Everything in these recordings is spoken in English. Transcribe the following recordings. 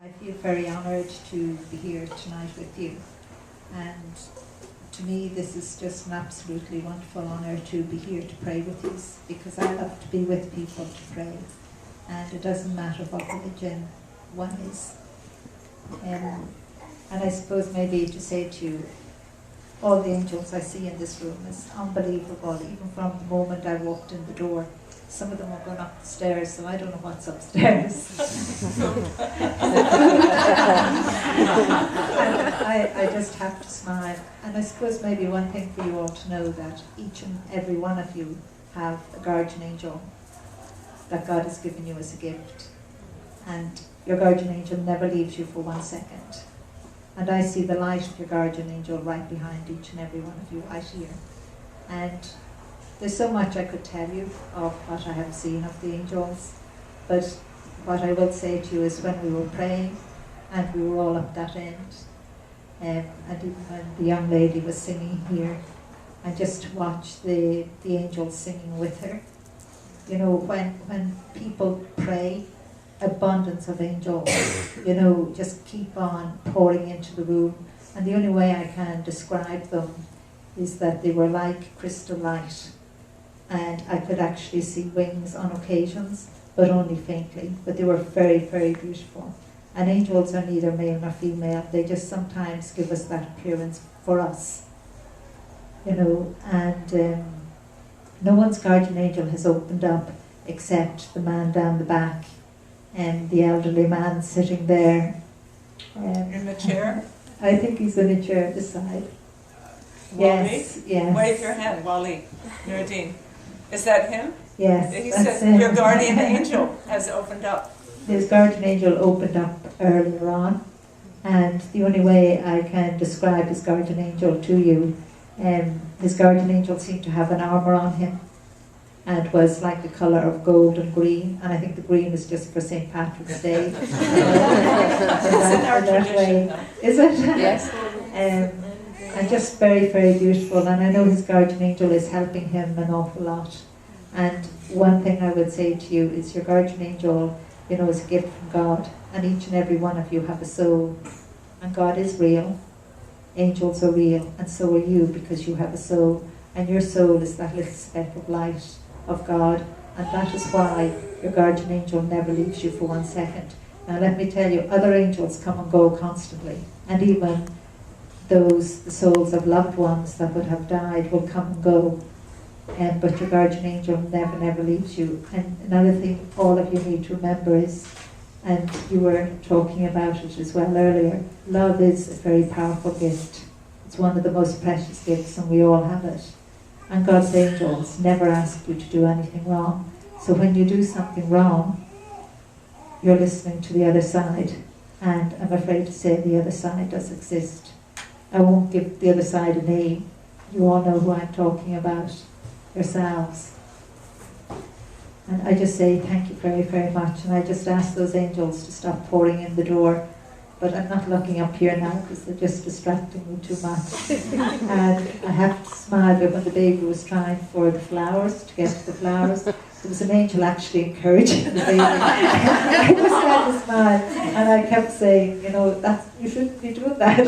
I feel very honoured to be here tonight with you, and to me this is just an absolutely wonderful honour to be here to pray with you, because I love to be with people to pray, and it doesn't matter what religion one is. And I suppose maybe to say to you, all the angels I see in this room is unbelievable. Even from the moment I walked in the door, some of them are going up the stairs, so I don't know what's upstairs. I just have to smile. And I suppose maybe one thing for you all to know, that each and every one of you have a guardian angel that God has given you as a gift. And your guardian angel never leaves you for 1 second. And I see the light of your guardian angel right behind each and every one of you, right here. And there's so much I could tell you of what I have seen of the angels, but what I will say to you is when we were praying and we were all up that end, and even when the young lady was singing here, and just to watch the angels singing with her. You know, when people pray, abundance of angels, you know, just keep on pouring into the room. And the only way I can describe them is that they were like crystal light. And I could actually see wings on occasions, but only faintly. But they were very, very beautiful. And angels are neither male nor female. They just sometimes give us that appearance for us. You know, and no one's guardian angel has opened up except the man down the back and the elderly man sitting there. In the chair? I think he's in a chair at the side. Wally? Yes, yes. Wave your hand, Wally. Nuruddin. Is that him? Yes. He that's said him. your guardian angel has opened up. His guardian angel opened up earlier on, and the only way I can describe his guardian angel to you, his guardian angel seemed to have an armour on him, and was like the colour of gold and green, and I think the green is just for St. Patrick's Day. It's in our tradition, though. Is it? Yes. And just very, very beautiful. And I know his guardian angel is helping him an awful lot. And one thing I would say to you is your guardian angel, you know, is a gift from God. And each and every one of you have a soul. And God is real. Angels are real. And so are you, because you have a soul. And your soul is that little speck of light of God. And that is why your guardian angel never leaves you for 1 second. Now let me tell you, other angels come and go constantly. And even the souls of loved ones that would have died will come and go. But your guardian angel never, never leaves you. And another thing all of you need to remember is, and you were talking about it as well earlier, love is a very powerful gift. It's one of the most precious gifts, and we all have it. And God's angels never ask you to do anything wrong. So when you do something wrong, you're listening to the other side. And I'm afraid to say the other side does exist. I won't give the other side a name. You all know who I'm talking about yourselves. And I just say thank you very, very much. And I just ask those angels to stop pouring in the door. But I'm not looking up here now because they're just distracting me too much. And I have to smile, but when the baby was trying for the flowers, to get to the flowers, there was an angel actually encouraging the baby. I just had to smile, and I kept saying, you know, you shouldn't be doing that.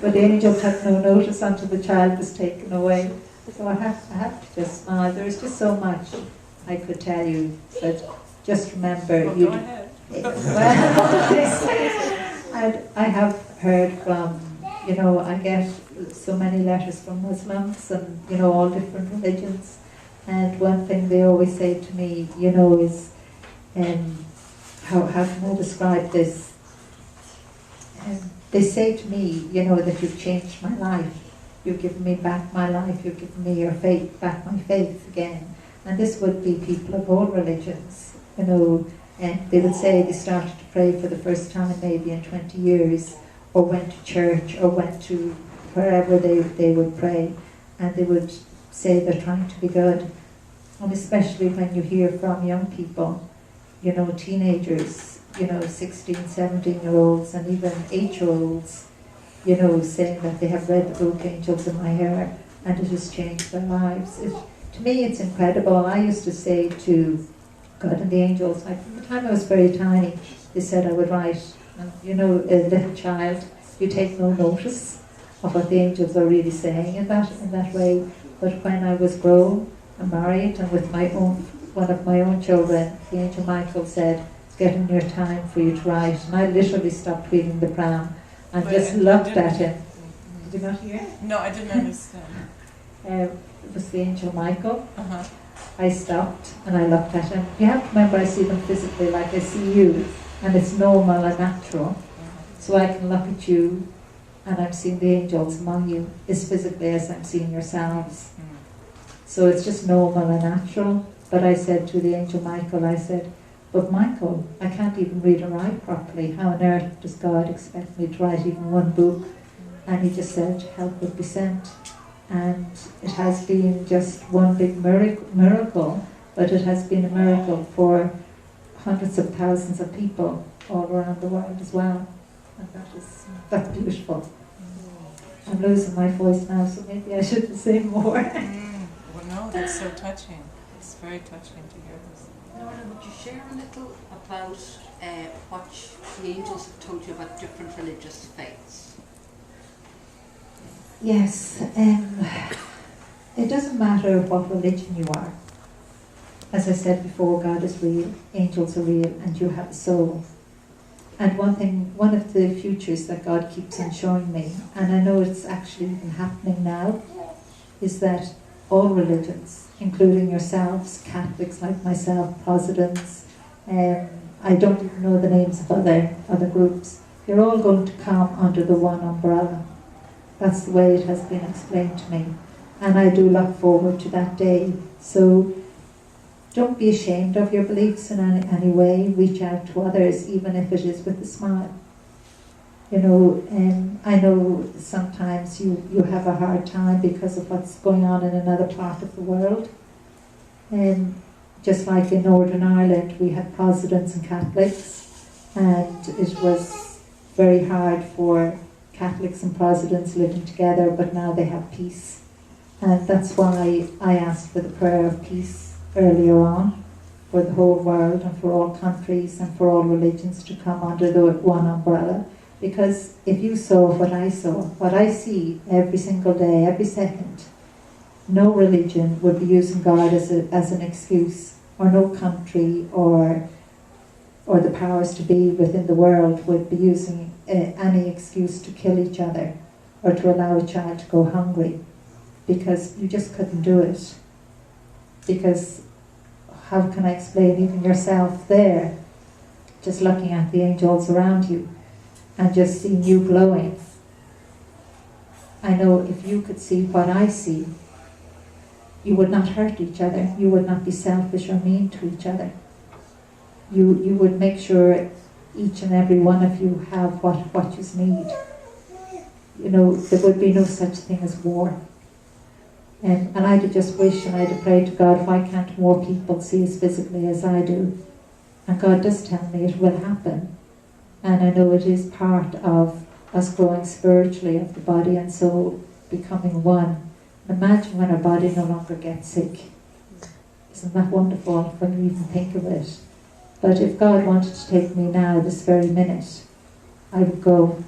But the angel took no notice until the child was taken away. So I have to just smile. There is just so much I could tell you, but just remember. Well, go ahead. And I have heard from, you know, I get so many letters from Muslims and, you know, all different religions. And one thing they always say to me, you know, is, how can I describe this? They say to me, you know, that you've changed my life. You've given me back my life. You've given me your faith, back my faith again. And this would be people of all religions, you know. And they would say they started to pray for the first time maybe in 20 years, or went to church, or went to wherever they would pray. And they would say they're trying to be good. And especially when you hear from young people, you know, teenagers, you know, 16, 17-year-olds, and even 8-year-olds, you know, saying that they have read the book Angels in My Hair, and it has changed their lives. To me, it's incredible. I used to say to God and the angels. Like from the time I was very tiny, they said I would write. And you know, a little child, you take no notice of what the angels are really saying in that way. But when I was grown and married and with one of my own children, the angel Michael said, "It's getting near time for you to write." And I literally stopped reading the pram and just looked at him. Did you not hear? No, I didn't understand. It was the angel Michael. Uh-huh. I stopped and I looked at him. You have to remember, I see them physically like I see you, and it's normal and natural. So I can look at you and I'm seeing the angels among you as physically as I'm seeing yourselves. So it's just normal and natural. But I said to the angel Michael, I said, "But Michael, I can't even read or write properly. How on earth does God expect me to write even one book?" And he just said, "Help would be sent." And it has been just one big miracle, but it has been a miracle for hundreds of thousands of people all around the world as well. And that's beautiful. I'm losing my voice now, so maybe I shouldn't say more. Well, no, that's so touching. It's very touching to hear this. Lorna, would you share a little about what the angels have told you about different religious faiths? Yes, it doesn't matter what religion you are. As I said before, God is real, angels are real, and you have a soul. And one of the futures that God keeps on showing me, and I know it's actually even happening now, is that all religions, including yourselves, Catholics like myself, Protestants, I don't even know the names of other groups, you're all going to come under the one umbrella. That's the way it has been explained to me. And I do look forward to that day. So don't be ashamed of your beliefs in any way. Reach out to others, even if it is with a smile. You know, I know sometimes you have a hard time because of what's going on in another part of the world. Just like in Northern Ireland, we had Protestants and Catholics, and it was very hard for Catholics and Protestants living together, but now they have peace. And that's why I asked for the prayer of peace earlier on, for the whole world and for all countries and for all religions to come under the one umbrella. Because if you saw, what I see every single day, every second, no religion would be using God as an excuse, or no country or the powers to be within the world would be using any excuse to kill each other or to allow a child to go hungry, because you just couldn't do it. Because how can I explain, even yourself there, just looking at the angels around you and just seeing you glowing. I know if you could see what I see, you would not hurt each other. You would not be selfish or mean to each other. You would make sure each and every one of you have what you need. You know, there would be no such thing as war. And I'd just wish and I'd pray to God, why can't more people see us physically as I do? And God does tell me it will happen. And I know it is part of us growing spiritually, of the body and soul becoming one. Imagine when our body no longer gets sick. Isn't that wonderful when you even think of it? But if God wanted to take me now, this very minute, I would go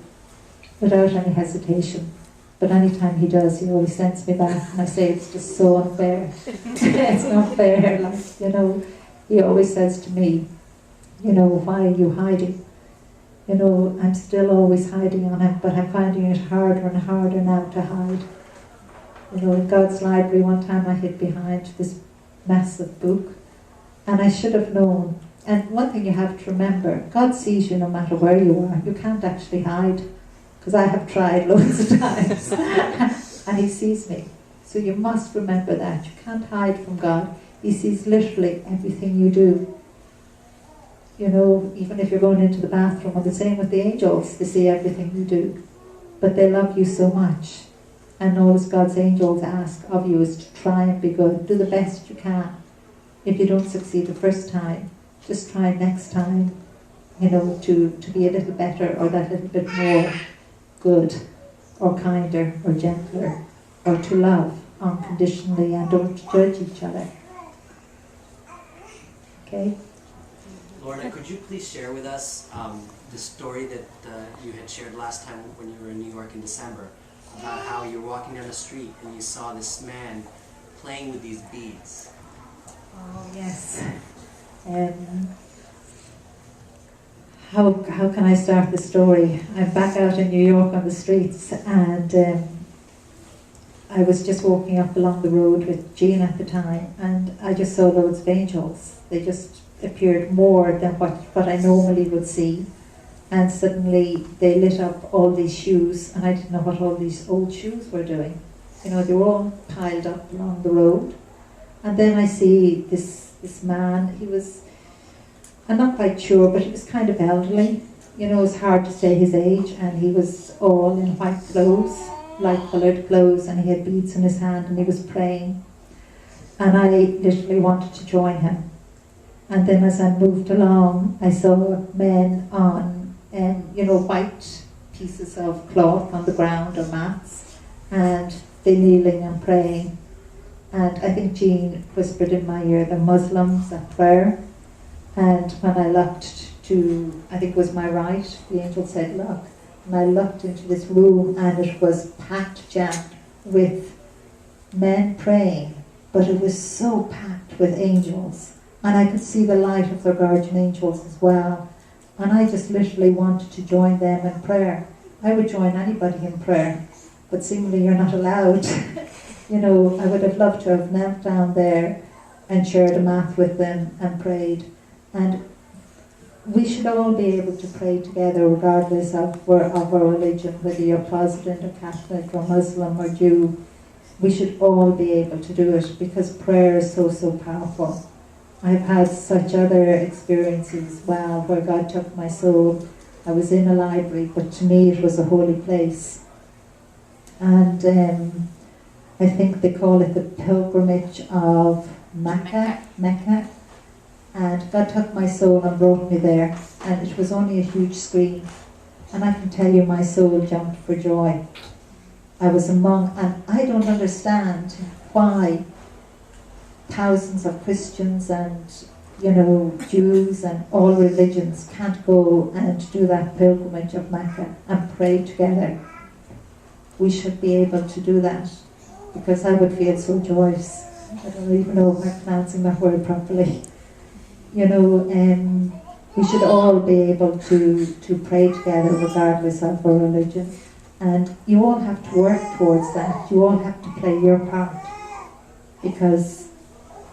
without any hesitation. But anytime he does, he always sends me back, and I say it's just so unfair. It's not fair, like, you know. He always says to me, you know, why are you hiding? You know, I'm still always hiding on it, but I'm finding it harder and harder now to hide. You know, in God's library one time I hid behind this massive book, and I should have known. And one thing you have to remember, God sees you no matter where you are. You can't actually hide, because I have tried loads of times, and he sees me. So you must remember that. You can't hide from God. He sees literally everything you do. You know, even if you're going into the bathroom, or the same with the angels, they see everything you do. But they love you so much. And all God's angels ask of you is to try and be good. Do the best you can. If you don't succeed the first time, just try next time, you know, to be a little better, or that little bit more good, or kinder, or gentler, or to love unconditionally, and don't judge each other. Okay? Lorna, could you please share with us the story that you had shared last time when you were in New York in December, about how you were walking down the street and you saw this man playing with these beads? Oh, yes. How can I start the story? I'm back out in New York on the streets, and I was just walking up along the road with Jean at the time, and I just saw loads of angels. They just appeared more than what I normally would see. And suddenly they lit up all these shoes, and I didn't know what all these old shoes were doing. You know, they were all piled up along the road. And then I see this man. He was, I'm not quite sure, but he was kind of elderly. You know, it's hard to say his age, and he was all in white clothes, light coloured clothes, and he had beads in his hand, and he was praying. And I literally wanted to join him. And then as I moved along, I saw men on, you know, white pieces of cloth on the ground or mats, and they kneeling and praying. And I think Jean whispered in my ear, "The Muslims at prayer." And when I looked to, I think it was my right, the angel said, "Look." And I looked into this room, and it was packed, jammed with men praying, but it was so packed with angels. And I could see the light of their guardian angels as well. And I just literally wanted to join them in prayer. I would join anybody in prayer, but seemingly you're not allowed. You know, I would have loved to have knelt down there and shared a mass with them and prayed. And we should all be able to pray together regardless of our religion, whether you're Protestant or Catholic or Muslim or Jew. We should all be able to do it, because prayer is so, so powerful. I've had such other experiences as well, where God took my soul. I was in a library, but to me it was a holy place. And I think they call it the pilgrimage of Mecca. And God took my soul and brought me there. And it was only a huge screen. And I can tell you, my soul jumped for joy. I was among, and I don't understand why thousands of Christians and, you know, Jews and all religions can't go and do that pilgrimage of Mecca and pray together. We should be able to do that, because I would feel so joyous. I don't even know if I'm pronouncing that word properly. You know, we should all be able to pray together regardless of our religion. And you all have to work towards that. You all have to play your part, because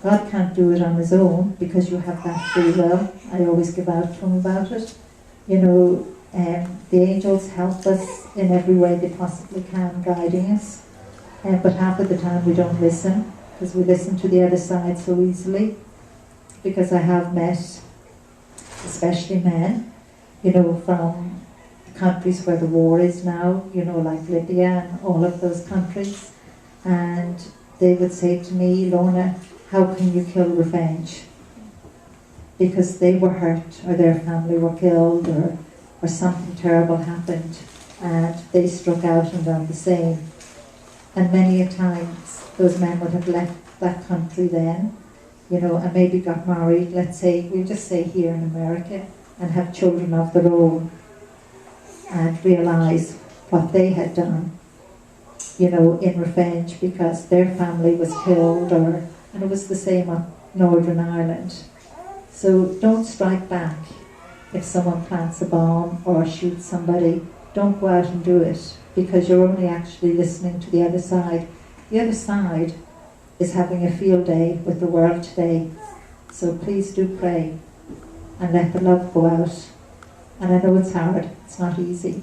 God can't do it on his own, because you have that free will. I always give out to him about it. You know, the angels help us in every way they possibly can, guiding us. But half of the time we don't listen, because we listen to the other side so easily. Because I have met, especially men, you know, from the countries where the war is now, you know, like Libya and all of those countries. And they would say to me, "Lorna, how can you kill revenge?" Because they were hurt, or their family were killed, or something terrible happened, and they struck out and done the same. And many a times those men would have left that country then, you know, and maybe got married, let's say, we'll just say here in America, and have children of their own, and realise what they had done, you know, in revenge, because their family was killed, and it was the same up Northern Ireland. So don't strike back. If someone plants a bomb or shoots somebody, don't go out and do it, because you're only actually listening to the other side. The other side is having a field day with the world today. So please do pray and let the love go out. And I know it's hard, it's not easy,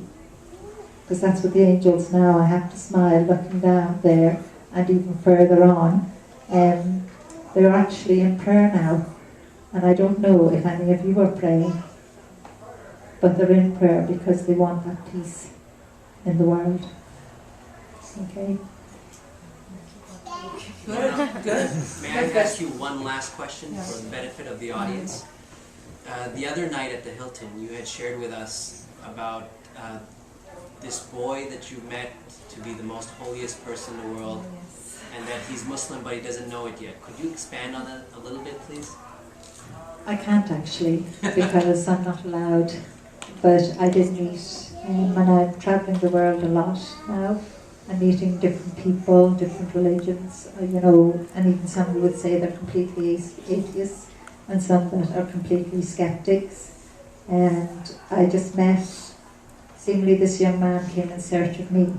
because that's what the angels now, I have to smile looking down there, and even further on, they're actually in prayer now. And I don't know if any of you are praying, but they're in prayer because they want that peace in the world. Okay? Good. May I ask you one last question for the benefit of the audience? The other night at the Hilton, you had shared with us about this boy that you met to be the most holiest person in the world, and that he's Muslim but he doesn't know it yet. Could you expand on that a little bit, please? I can't actually, because I'm not allowed. But I did meet, and I'm travelling the world a lot now. I'm meeting different people, different religions, you know, and even some who would say they're completely atheists, and some that are completely skeptics. And I just met, seemingly this young man came in search of me,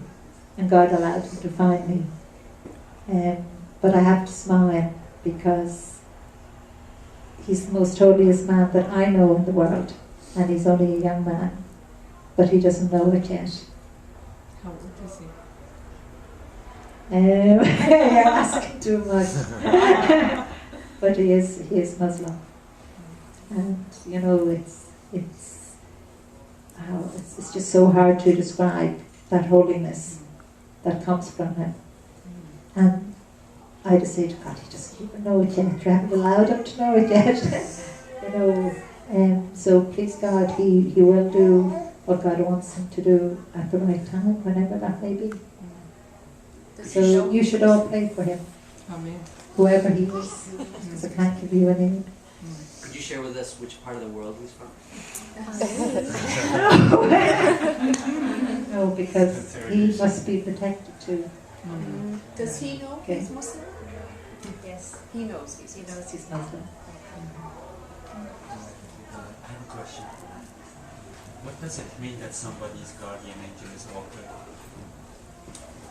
and God allowed him to find me. But I have to smile, because he's the most holiest man that I know in the world, and he's only a young man, but he doesn't know it yet. How old is he? You're asking too much. But he is Muslim, and you know it's just so hard to describe that holiness that comes from him. And I just say to God, he doesn't even know it yet. You haven't allowed him to know it yet. You know, so please God, he will do what God wants him to do at the right time, whenever that may be. So you should all pray for him, Amen. whoever he is, because I can't give you a name. Could you share with us which part of the world he's from? No, because he must be protected too. Does he know Okay. he's Muslim? Yes, he knows he's Muslim. He's Muslim. I have a question. What does it mean that somebody's guardian angel is altered?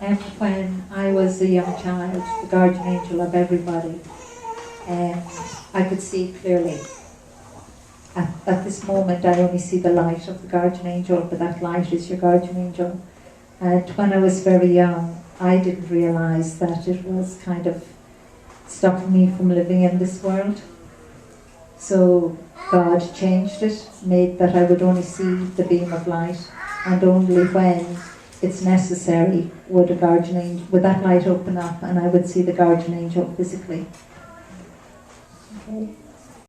And when I was a young child, the guardian angel of everybody, I could see clearly. At this moment, I only see the light of the guardian angel, but that light is your guardian angel. And when I was very young, I didn't realise that it was kind of stopping me from living in this world. So God changed it, made that I would only see the beam of light, and only when it's necessary would that light open up and I would see the guardian angel physically. Okay.